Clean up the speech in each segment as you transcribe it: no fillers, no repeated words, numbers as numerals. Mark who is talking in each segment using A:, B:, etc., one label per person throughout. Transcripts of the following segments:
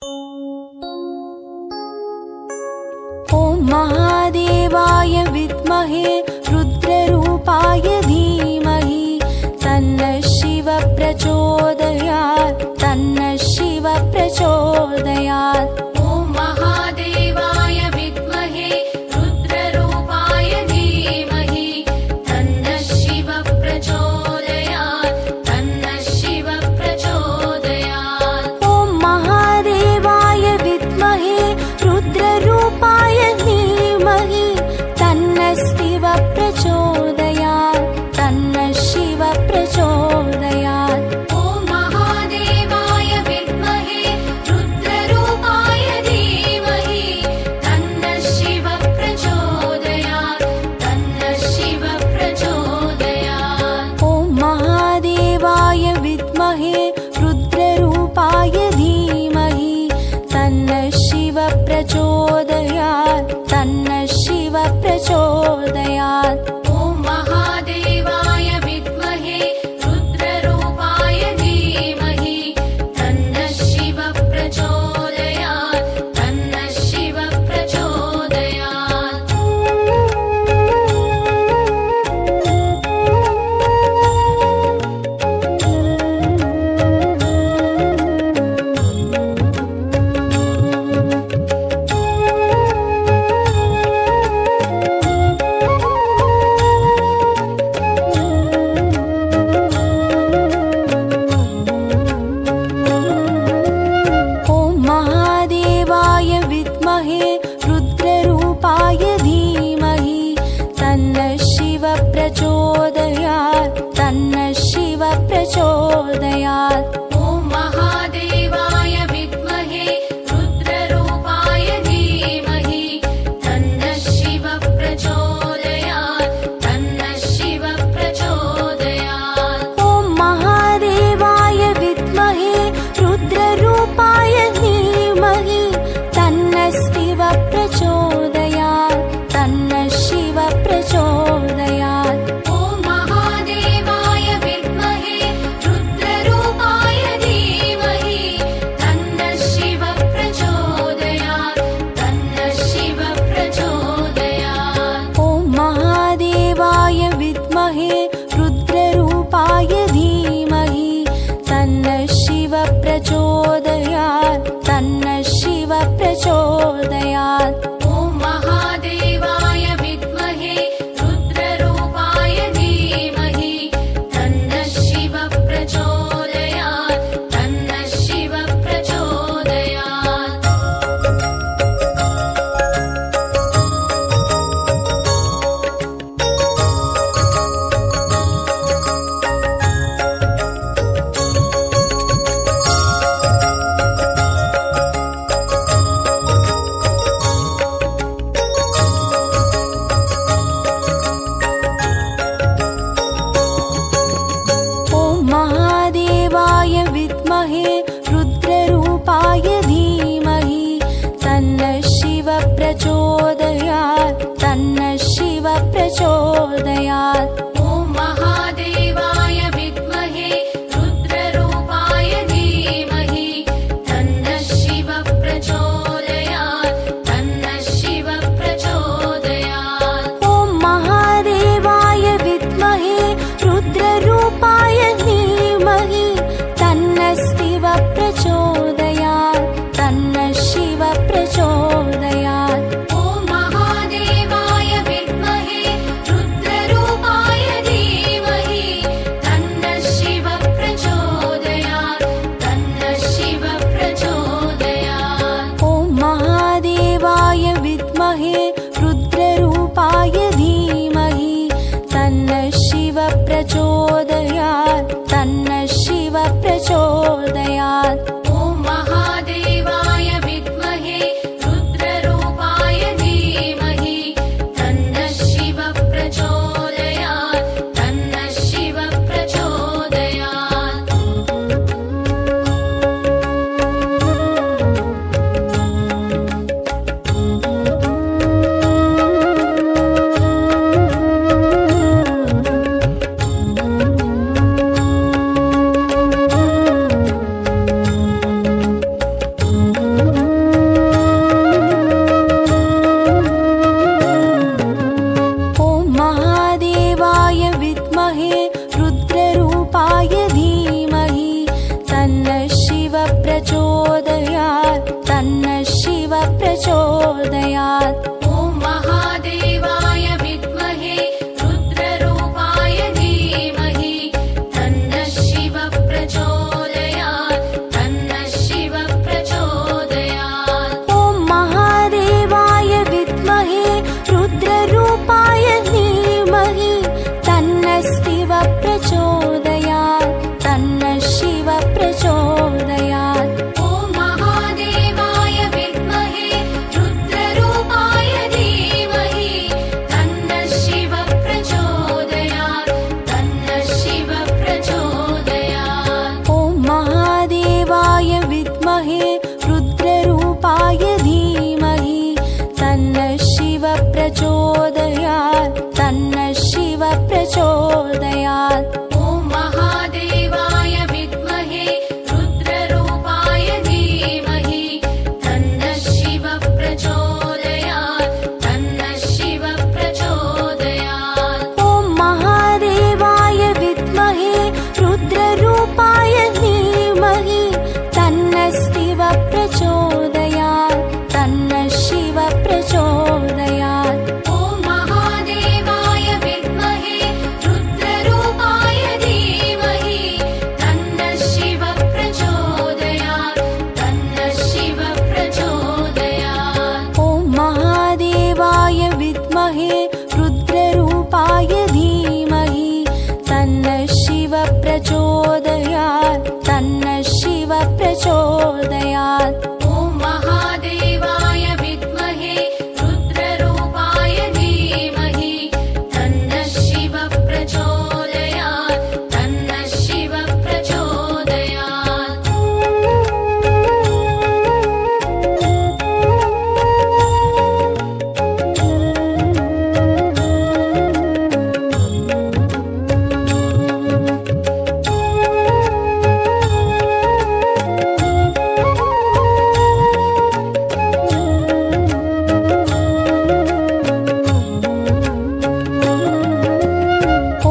A: ॐ महादेवाय विद्महे रुद्ररूपाय धीमहि तन्नः शिवः प्रचोदयात् तन्नः शिवः प्रचोदयात्।
B: ॐ महादेवाय विद्महे रुद्ररूपाय धीमहि तन्नः शिवः प्रचोदयात् तन्नः शिवः प्रचोदयात्।
A: ॐ महादेवाय विद्महे रुद्ररूपाय धीमहि तन्नः शिवः प्रचोदयात् तन्नः शिवः प्रचोदयात्।
B: ॐ महादेवाय विद्महे रुद्ररूपाय धीमहि तन्नः शिवः प्रचोदयात् तन्नः शिवः प्रचोदयात्।
A: ॐ महादेवाय विद्महे रुद्ररूपाय धीमहि तन्नः शिवः प्रचोदयात् तन्नः शिवः प्रचोदयात्।
B: ॐ महादेवाय विद्महे रुद्ररूपाय धीमहि तन्नः शिवः प्रचोदयात् तन्नः शिवः प्रचोदयात्।
A: ॐ महादेवाय विद्महे रुद्ररूपाय धीमहि तन्नः शिवः प्रचोदयात् तन्नः शिवः प्रचोदयात्।
B: ॐ महादेवाय विद्महे रुद्ररूपाय धीमहि तन्नः शिवः प्रचोदयात् तन्नः शिवः प्रचोदयात्।
A: ॐ महादेवाय विद्महे रुद्ररूपाय धीमहि तन्नः शिवः प्रचोदयात् तन्नः शिवः प्रचोदयात्।
B: ॐ महादेवाय विद्महे रुद्ररूपाय धीमहि तन्नः शिवः प्रचोदयात् तन्नः शिवः प्रचोदयात्।
A: ॐ महादेवाय विद्महे रुद्ररूपाय धीमहि तन्नः शिवः प्रचोदयात् तन्नः शिवः प्रचोदयात्।
B: ॐ
A: प्रचोदयात् तन्नः शिव प्रचोदयात्
B: ॐ महादेवाय विद्महे रुद्ररूपाय धीमहि तन्नः शिव प्रचोदयात् तन्नः शिव प्रचोदयात्
A: ॐ महादेवाय विद्महे रुद्ररूपाय धीमहि तन्नः शिव प्रचोदयात् तन्नः शिव प्रचोदयात्
B: ॐ महादेवाय विद्महे रुद्ररूपाय धीमहि तन्नः शिव प्रचोदयात् तन्नः शिव प्रचोदयात्
A: ॐ महादेवाय विद्महे रुद्ररूपाय धीमहि तन्नः शिव प्रचोदयात् तन्नः शिव प्रचोदयात्
B: ॐ महादेवाय विद्महे रुद्ररूपाय धीमहि तन्नः शिव प्रचोदयात् तन्नः शिव प्रचोदयात्
A: ॐ महादेवाय विद्महे रुद्ररूपाय धीमहि तन्नः शिव प्रचोदयात् तन्नः शिव प्रचोदयात्
B: ॐ महादेवाय विद्महे रुद्ररूपाय धीमहि तन्नः शिव प्रचोदयात् तन्नः शिव प्रचोदयात्
A: ॐ महादेवाय विद्महे रुद्ररूपाय धीमहि तन्नः शिव प्रचोदयात् तन्नः शिव प्रचोदयात्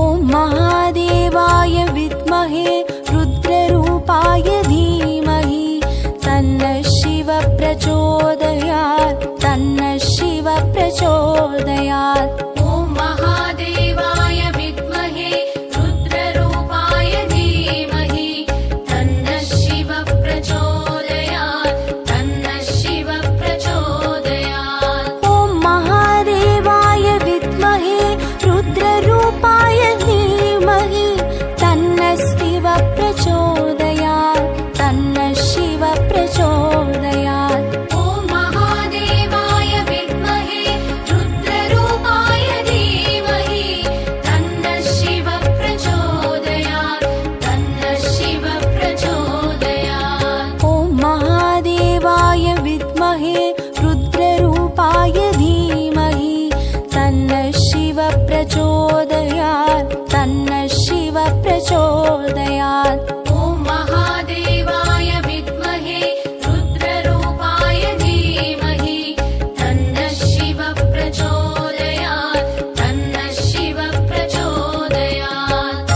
B: ॐ महादेवाय विद्महे रुद्ररूपाय धीमहि तन्नः शिव प्रचोदयात् तन्नः शिव प्रचोदयात्
A: ॐ महादेवाय विद्महे रुद्ररूपाय धीमहि तन्नः शिव प्रचोदयात् तन्नः शिव प्रचोदयात्
B: ॐ महादेवाय विद्महे रुद्ररूपाय धीमहि तन्नः शिव प्रचोदयात् तन्नः शिव प्रचोदयात्
A: ॐ महादेवाय विद्महे रुद्ररूपाय धीमहि तन्नः शिव प्रचोदयात् तन्नः शिव प्रचोदयात्
B: ॐ महादेवाय विद्महे रुद्ररूपाय धीमहि तन्नः शिव प्रचोदयात् तन्नः शिव प्रचोदयात्
A: ॐ महादेवाय विद्महे रुद्ररूपाय धीमहि तन्नः शिव प्रचोदयात् तन्नः शिव प्रचोदयात्
B: ॐ महादेवाय विद्महे रुद्ररूपाय धीमहि तन्नः शिव प्रचोदयात् तन्नः शिव प्रचोदयात्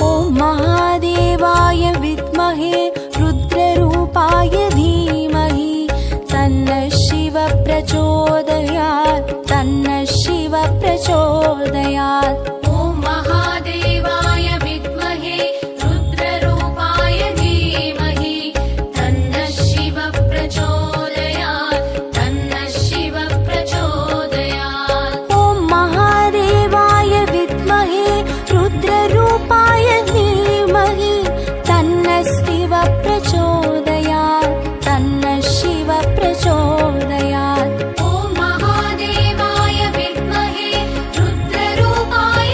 A: ॐ महादेवाय विद्महे रुद्ररूपाय धीमहि तन्नः शिव प्रचोदयात् तन्नः शिव प्रचोदयात्
B: ॐ महादेवाय विद्महे रुद्ररूपाय धीमहि तन्नः शिव प्रचोदयात् तन्नः शिव प्रचोदयात्
A: ॐ महादेवाय विद्महे रुद्ररूपाय धीमहि तन्नः शिव प्रचोदयात् तन्नः शिव प्रचोदयात्
B: ॐ महादेवाय विद्महे रुद्ररूपाय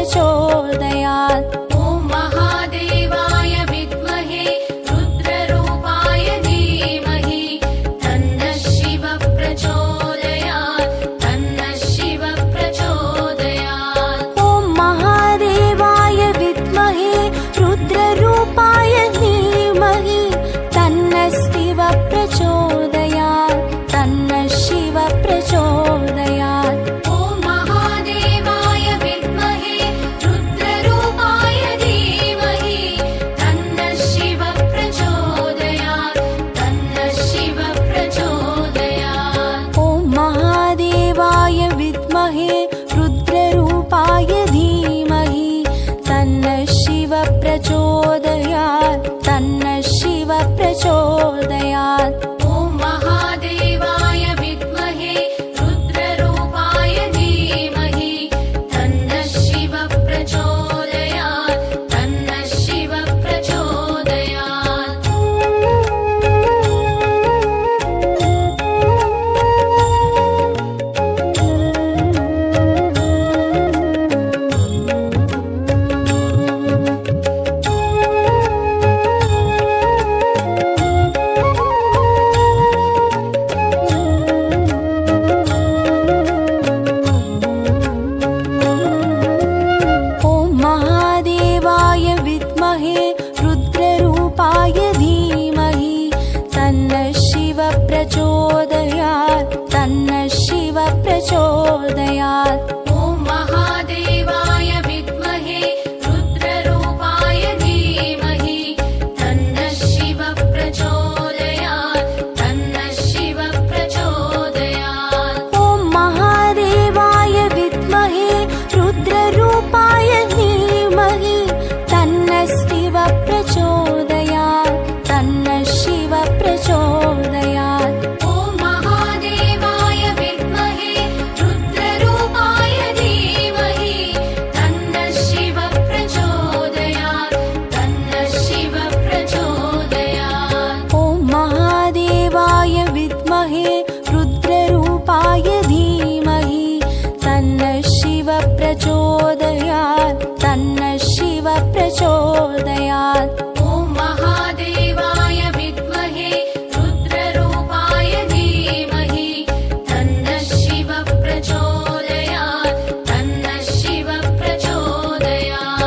A: प्रचोदयात्।
B: ॐ महादेवाय विद्महे रुद्ररूपाय धीमहि तन्नः शिवः प्रचोदयात् तन्नः शिवः प्रचोदयात्।
A: ॐ महादेवाय विद्महे रुद्ररूपाय धीमहि तन्नः शिवः प्रचोदयात् तन्नः शिवः प्रचोदयात्।
B: ॐ महादेवाय विद्महे रुद्ररूपाय धीमहि तन्नः शिवः प्रचोदयात् तन्नः शिवः प्रचोदयात्।
A: ॐ महादेवाय विद्महे रुद्ररूपाय धीमहि तन्नः शिवः प्रचोदयात् तन्नः शिवः प्रचोदयात्।
B: ॐ महादेवाय विद्महे रुद्ररूपाय धीमहि तन्नः शिवः प्रचोदयात् तन्नः शिवः प्रचोदयात्।
A: ॐ महादेवाय विद्महे रुद्ररूपाय धीमहि तन्नः शिवः प्रचोदयात् तन्नः शिवः प्रचोदयात्।
B: ॐ महादेवाय विद्महे रुद्ररूपाय धीमहि तन्नः शिवः प्रचोदयात् तन्नः शिवः प्रचोदयात्।
A: ॐ महादेवाय विद्महे रुद्ररूपाय धीमहि तन्नः शिवः प्रचोदयात् तन्नः शिवः प्रचोदयात्।
B: ॐ महादेवाय विद्महे रुद्ररूपाय धीमहि तन्नः शिवः प्रचोदयात् तन्नः शिवः प्रचोदयात्।
A: ॐ महादेवाय विद्महे रुद्ररूपाय धीमहि तन्नः शिवः प्रचोदयात् तन्नः शिवः प्रचोदयात्।
B: ॐ महादेवाय विद्महे रुद्ररूपाय धीमहि तन्नः शिवः प्रचोदयात् तन्नः शिवः प्रचोदयात्।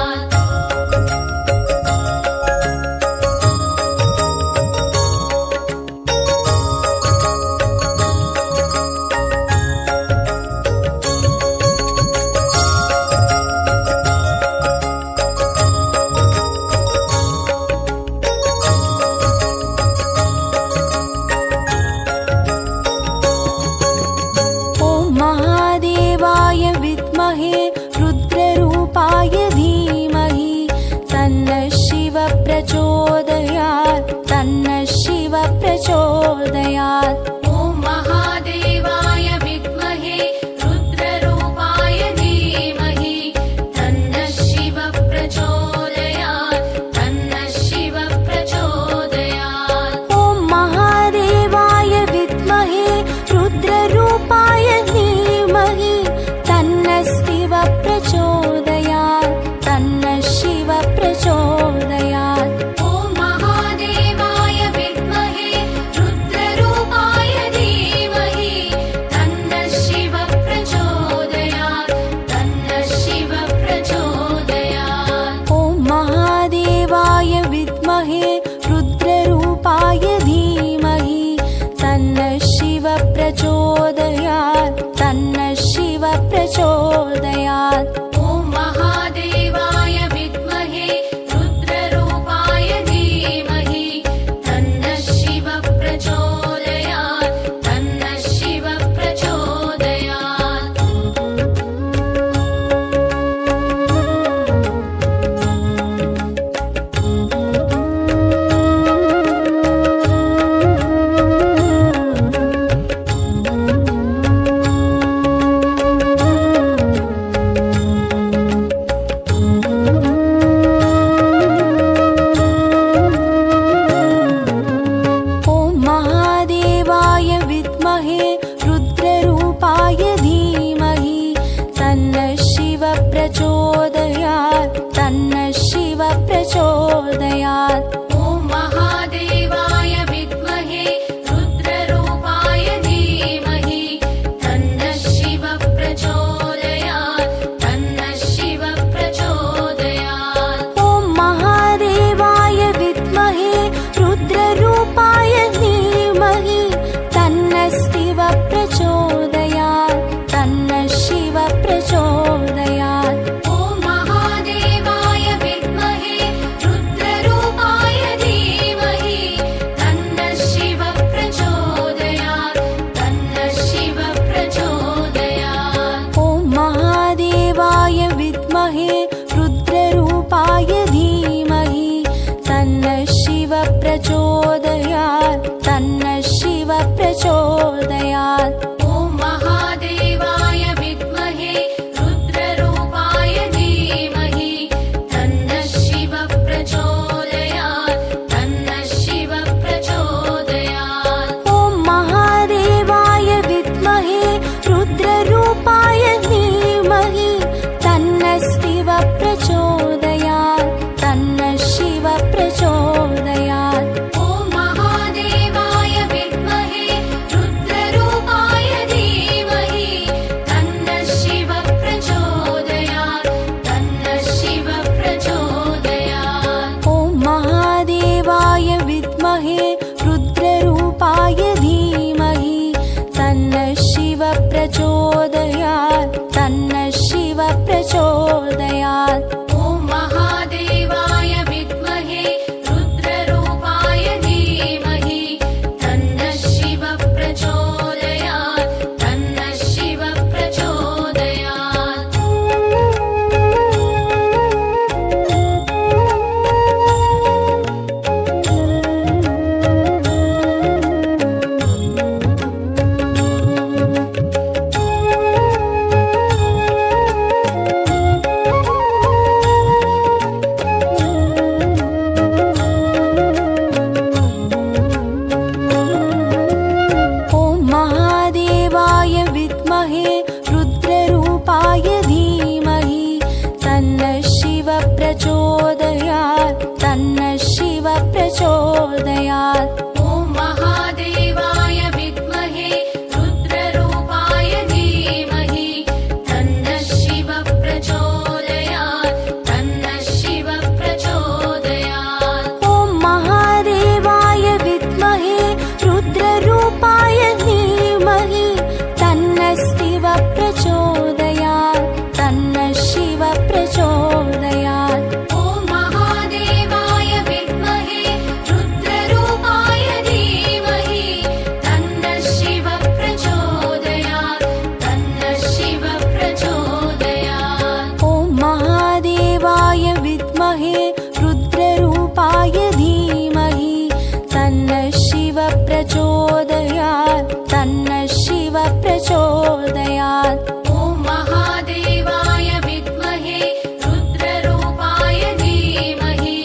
A: प्रचोदयात् तन्नः शिवः प्रचोदयात्।
B: ॐ महादेवाय विद्महे रुद्ररूपाय धीमहि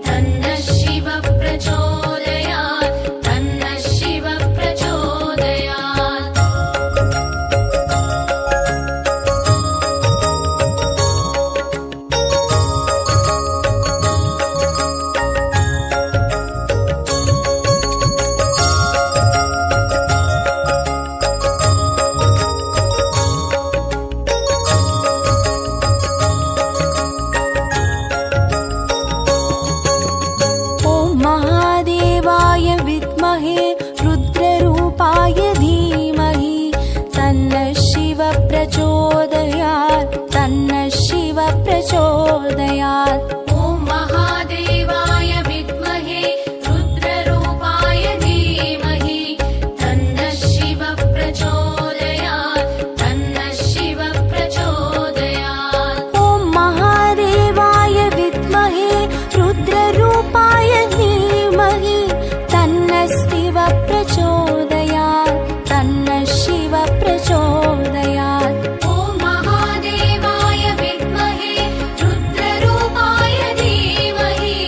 B: तन्नः शिवः प्रचोदयात् तन्नः शिवः प्रचोदयात्।
A: महादेवाय विद्महे रुद्ररूपाय धीमहि तन्नः शिवः प्रचोदयात् तन्नः शिवः प्रचोदयात्।
B: ॐ महादेवाय विद्महे रुद्ररूपाय धीमहि तन्नः शिवः प्रचोदयात् तन्नः शिवः प्रचोदयात्।
A: ॐ महादेवाय विद्महे रुद्ररूपाय धीमहि तन्नः शिवः प्रचोदयात् तन्नः शिवः प्रचोदयात्।
B: ॐ महादेवाय विद्महे रुद्ररूपाय धीमहि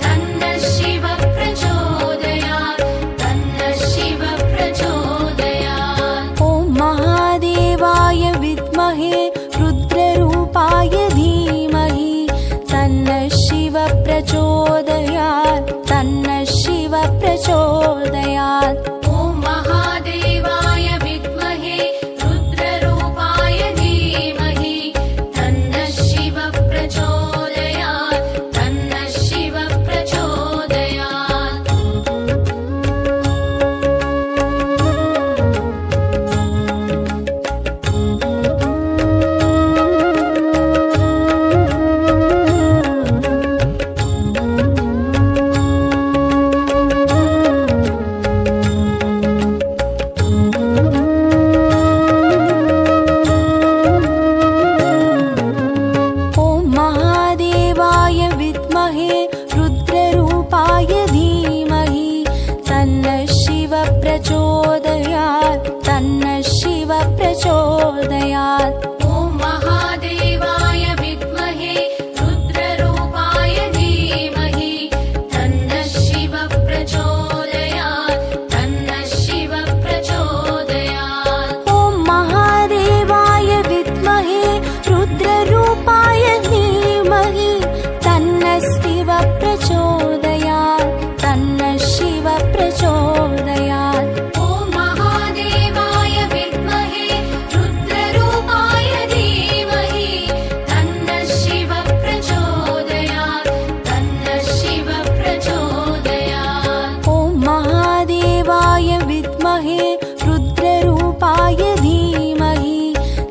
B: तन्नः शिवः प्रचोदयात् तन्नः शिवः प्रचोदयात्।
A: ॐ महादेवाय विद्महे रुद्ररूपाय धीमहि तन्नः शिवः प्रचोदयात् तन्नः शिवः प्रचोदयात्।
B: ॐ महादेवाय विद्महे रुद्ररूपाय धीमहि तन्नः शिवः प्रचोदयात् तन्नः शिवः प्रचोदयात्।
A: ॐ महादेवाय विद्महे रुद्ररूपाय धीमहि तन्नः शिवः प्रचोदयात् तन्नः शिवः प्रचोदयात्।
B: ॐ महादेवाय विद्महे रुद्ररूपाय धीमहि तन्नः शिवः प्रचोदयात् तन्नः शिवः प्रचोदयात्।
A: ॐ महादेवाय विद्महे रुद्ररूपाय धीमहि तन्नः शिवः प्रचोदयात् तन्नः शिवः प्रचोदयात्।
B: ॐ महादेवाय विद्महे रुद्ररूपाय धीमहि तन्नः शिवः प्रचोदयात् तन्नः शिवः प्रचोदयात्।
A: ॐ महादेवाय विद्महे रुद्ररूपाय धीमहि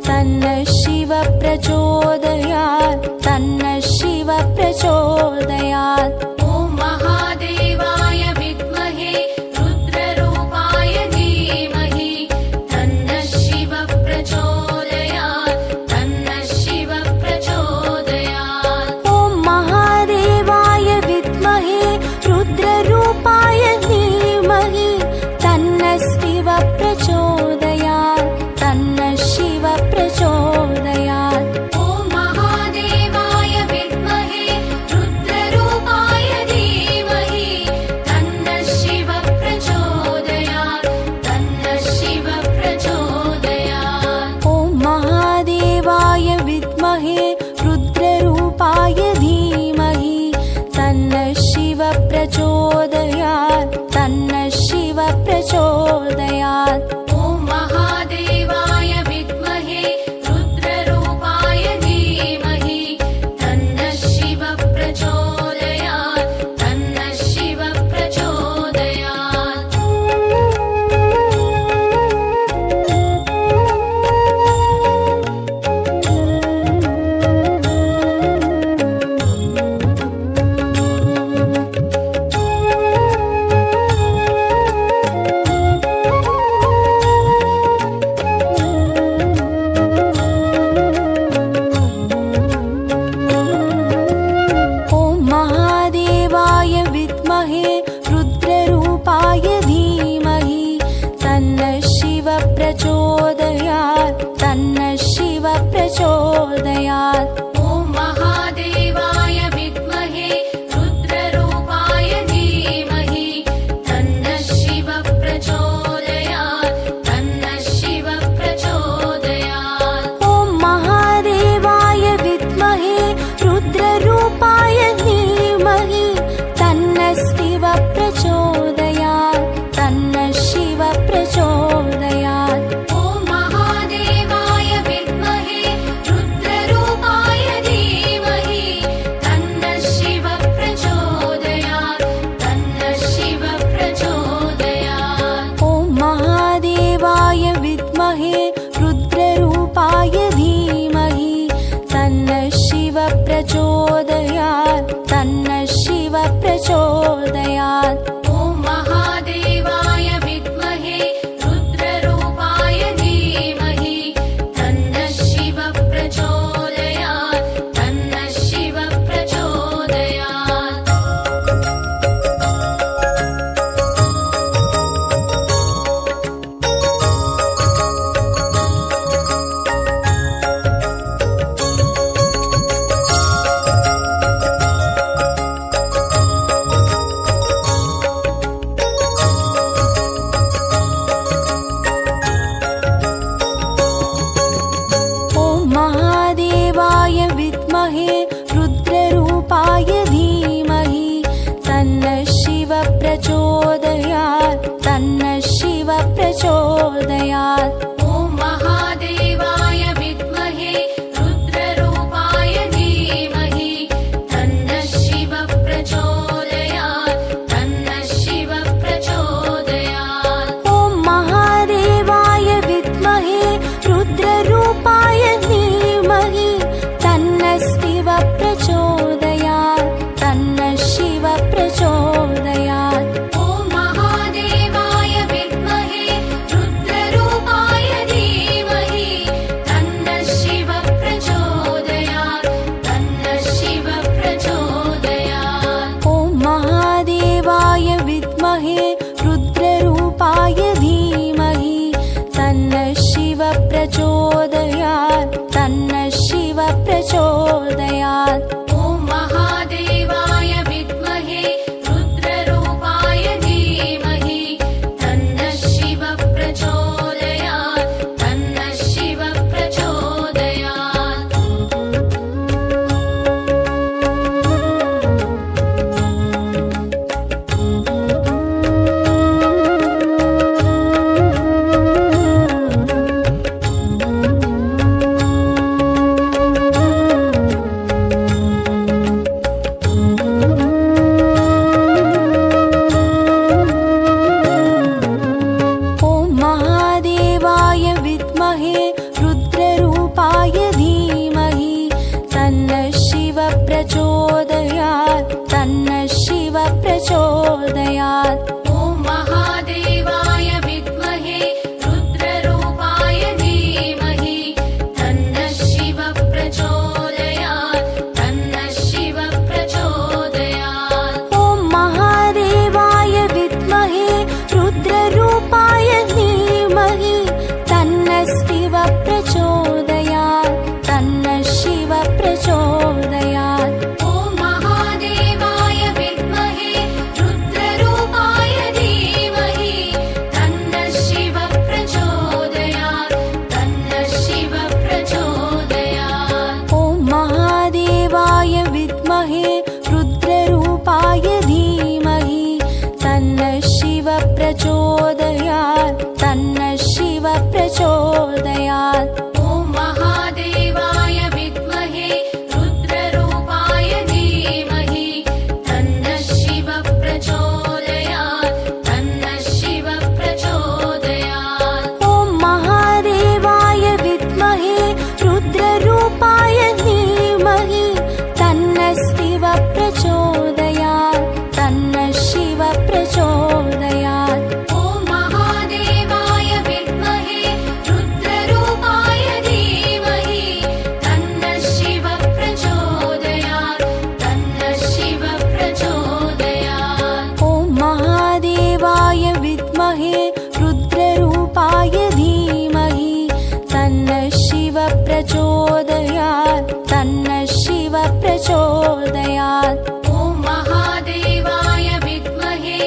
A: तन्नः शिवः प्रचोदयात् तन्नः शिवः प्रचोदयात्।
B: ॐ महादेवाय विद्महे रुद्ररूपाय धीमहि तन्नः शिवः प्रचोदयात् तन्नः शिवः प्रचोदयात्।
A: ॐ महादेवाय विद्महे रुद्ररूपाय धीमहि तन्नः शिवः प्रचोदयात् तन्नः शिवः प्रचोदयात्।
B: ॐ महादेवाय विद्महे रुद्ररूपाय धीमहि तन्नः शिवः प्रचोदयात् तन्नः शिवः प्रचोदयात्।
A: ॐ महादेवाय विद्महे रुद्ररूपाय धीमहि तन्नः शिवः प्रचोदयात् तन्नः शिवः प्रचोदयात्।
B: ॐ महादेवाय विद्महे रुद्ररूपाय धीमहि तन्नः शिवः प्रचोदयात् तन्नः शिवः प्रचोदयात्। ॐ
A: प्रचोदयात्।
B: ॐ महादेवाय विद्महे रुद्ररूपाय धीमहि तन्नः शिवः प्रचोदयात् तन्नः शिवः प्रचोदयात्।
A: ॐ महादेवाय विद्महे रुद्ररूपाय धीमहि तन्नः शिवः प्रचोदयात् तन्नः शिवः प्रचोदयात्।
B: ॐ महादेवाय विद्महे रुद्ररूपाय धीमहि तन्नः शिवः प्रचोदयात् तन्नः शिवः प्रचोदयात्।
A: ॐ महादेवाय विद्महे रुद्ररूपाय धीमहि तन्नः शिवः प्रचोदयात् तन्नः शिवः प्रचोदयात्।
B: ॐ महादेवाय विद्महे रुद्ररूपाय धीमहि तन्नः शिवः प्रचोदयात् तन्नः शिवः प्रचोदयात्।
A: ॐ महादेवाय विद्महे रुद्ररूपाय धीमहि तन्नः शिवः प्रचोदयात् तन्नः शिवः प्रचोदयात्।
B: ॐ महादेवाय विद्महे रुद्ररूपाय धीमहि तन्नः शिवः प्रचोदयात् तन्नः शिवः प्रचोदयात्।
A: ॐ महादेवाय विद्महे रुद्ररूपाय धीमहि तन्नः शिवः प्रचोदयात् तन्नः शिवः प्रचोदयात्।
B: ॐ महादेवाय विद्महे रुद्ररूपाय धीमहि तन्नः शिवः प्रचोदयात् तन्नः शिवः प्रचोदयात्।
A: ॐ महादेवाय विद्महे रुद्ररूपाय धीमहि तन्नः शिवः प्रचोदयात् तन्नः शिवः प्रचोदयात्।
B: ॐ महादेवाय विद्महे रुद्ररूपाय धीमहि तन्नः शिवः प्रचोदयात् तन्नः शिवः प्रचोदयात्।
A: ॐ महादेवाय विद्महे रुद्ररूपाय धीमहि तन्नः शिवः प्रचोदयात् तन्नः शिवः प्रचोदयात्।
B: ॐ महादेवाय विद्महे रुद्ररूपाय धीमहि तन्नः शिवः प्रचोदयात् तन्नः शिवः प्रचोदयात्।
A: ॐ महादेवाय विद्महे रुद्ररूपाय धीमहि तन्नः शिवः प्रचोदयात् तन्नः शिवः प्रचोदयात्।
B: ॐ महादेवाय विद्महे रुद्ररूपाय धीमहि तन्नः शिवः प्रचोदयात् तन्नः शिवः प्रचोदयात्।
A: ॐ महादेवाय विद्महे रुद्ररूपाय धीमहि तन्नः शिवः प्रचोदयात् तन्नः शिवः प्रचोदयात्।
B: ॐ महादेवाय विद्महे रुद्ररूपाय धीमहि तन्नः शिवः प्रचोदयात् तन्नः शिवः प्रचोदयात्।
A: ॐ महादेवाय विद्महे रुद्ररूपाय धीमहि तन्नः शिवः प्रचोदयात् तन्नः शिवः प्रचोदयात्।
B: ॐ महादेवाय विद्महे रुद्ररूपाय धीमहि तन्नः शिवः प्रचोदयात् तन्नः शिवः प्रचोदयात्।
A: ॐ महादेवाय विद्महे रुद्ररूपाय धीमहि तन्नः शिवः प्रचोदयात् प्रचोदयात्।
B: ॐ महादेवाय विद्महे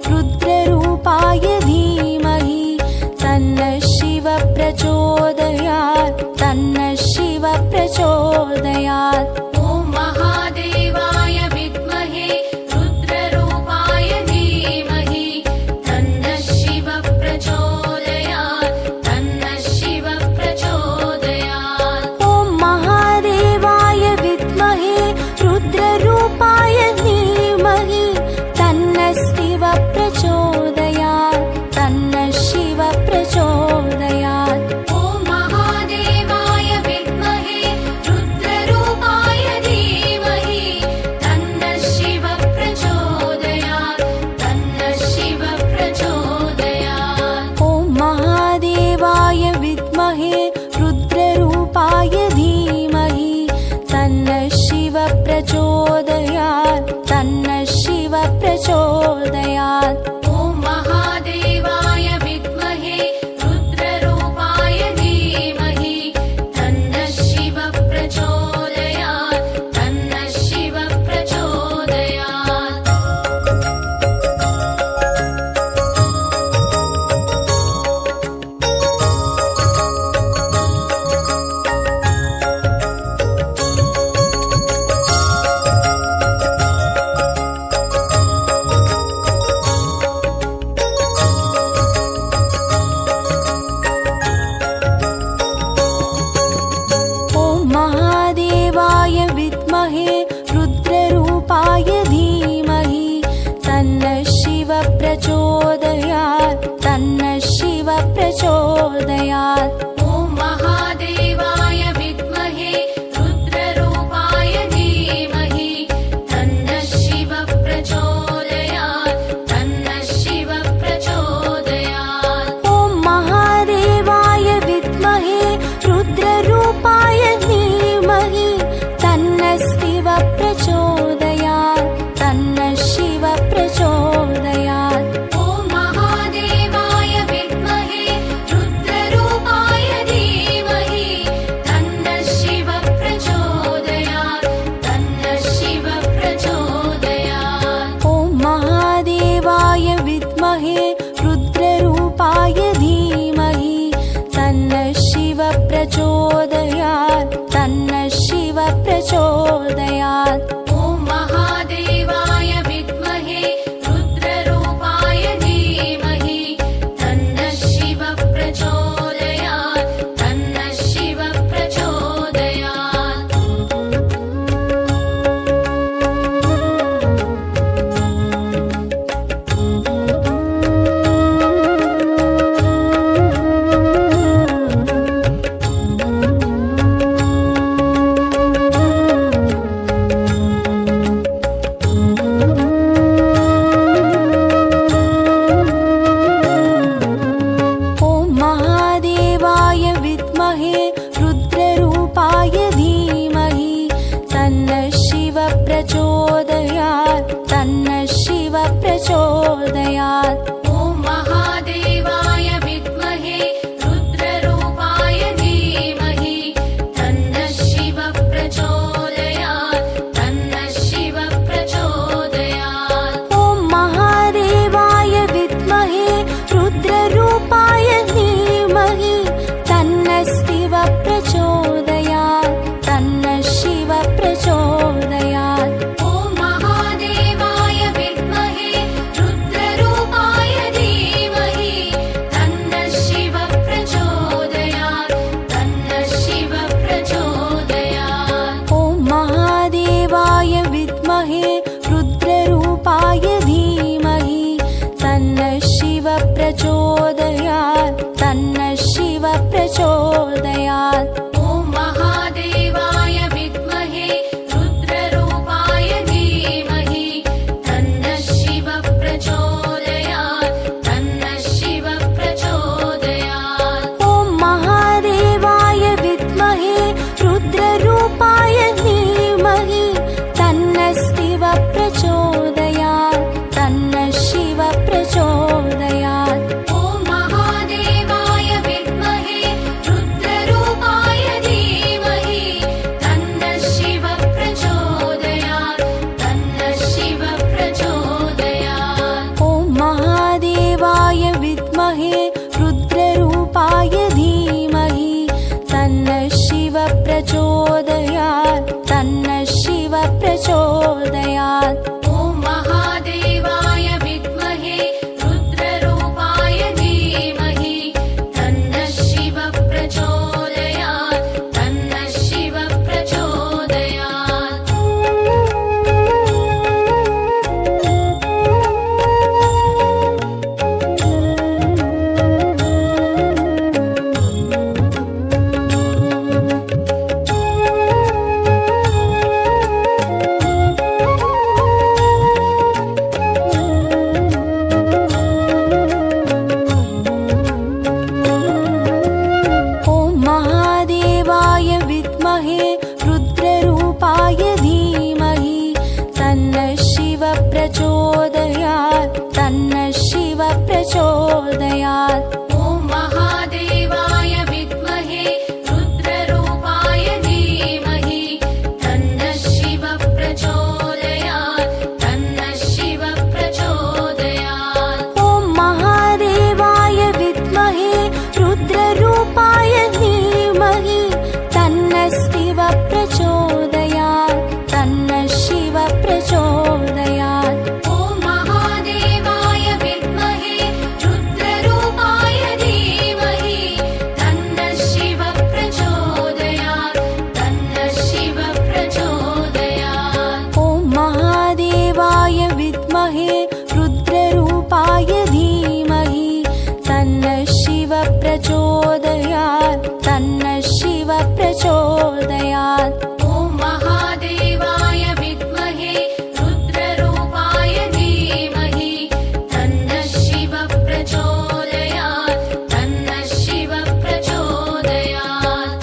B: रुद्ररूपाय धीमहि तन्नः शिव प्रचोदयात् तन्नः शिव प्रचोदयात्।
A: रुद्ररूपाय धीमहि तन्नः शिव प्रचोदयात्। प्रचोदयात् तन्नः शिव प्रचोदयात्
B: ॐ महादेवाय विद्महे रुद्ररूपाय धीमहि तन्नः शिव प्रचोदयात् तन्नः शिव प्रचोदयात्
A: ॐ महादेवाय विद्महे रुद्ररूपाय धीमहि तन्नः शिव प्रचोदयात् तन्नः शिव प्रचोदयात्
B: ॐ महादेवाय विद्महे रुद्ररूपाय धीमहि तन्नः शिव प्रचोदयात् तन्नः शिव प्रचोदयात्
A: ॐ महादेवाय विद्महे रुद्ररूपाय धीमहि तन्नः शिव प्रचोदयात् तन्नः शिव प्रचोदयात्
B: ॐ महादेवाय विद्महे रुद्ररूपाय धीमहि तन्नः शिव प्रचोदयात् तन्नः शिव प्रचोदयात्
A: ॐ महादेवाय विद्महे रुद्ररूपाय धीमहि तन्नः शिव प्रचोदयात् तन्नः शिव प्रचोदयात्
B: ॐ महादेवाय विद्महे रुद्ररूपाय धीमहि तन्नः शिव प्रचोदयात् तन्नः शिव प्रचोदयात्
A: ॐ महादेवाय विद्महे रुद्ररूपाय धीमहि तन्नः शिव प्रचोदयात् तन्नः शिव प्रचोदयात्
B: ॐ महादेवाय विद्महे रुद्ररूपाय धीमहि तन्नः शिव प्रचोदयात् तन्नः शिव प्रचोदयात्
A: ॐ महादेवाय विद्महे रुद्ररूपाय धीमहि तन्नः शिव प्रचोदयात् तन्नः शिव प्रचोदयात्
B: ॐ महादेवाय विद्महे रुद्ररूपाय धीमहि तन्नः शिव प्रचोदयात् तन्नः शिव प्रचोदयात्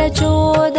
A: प्रचोदयात्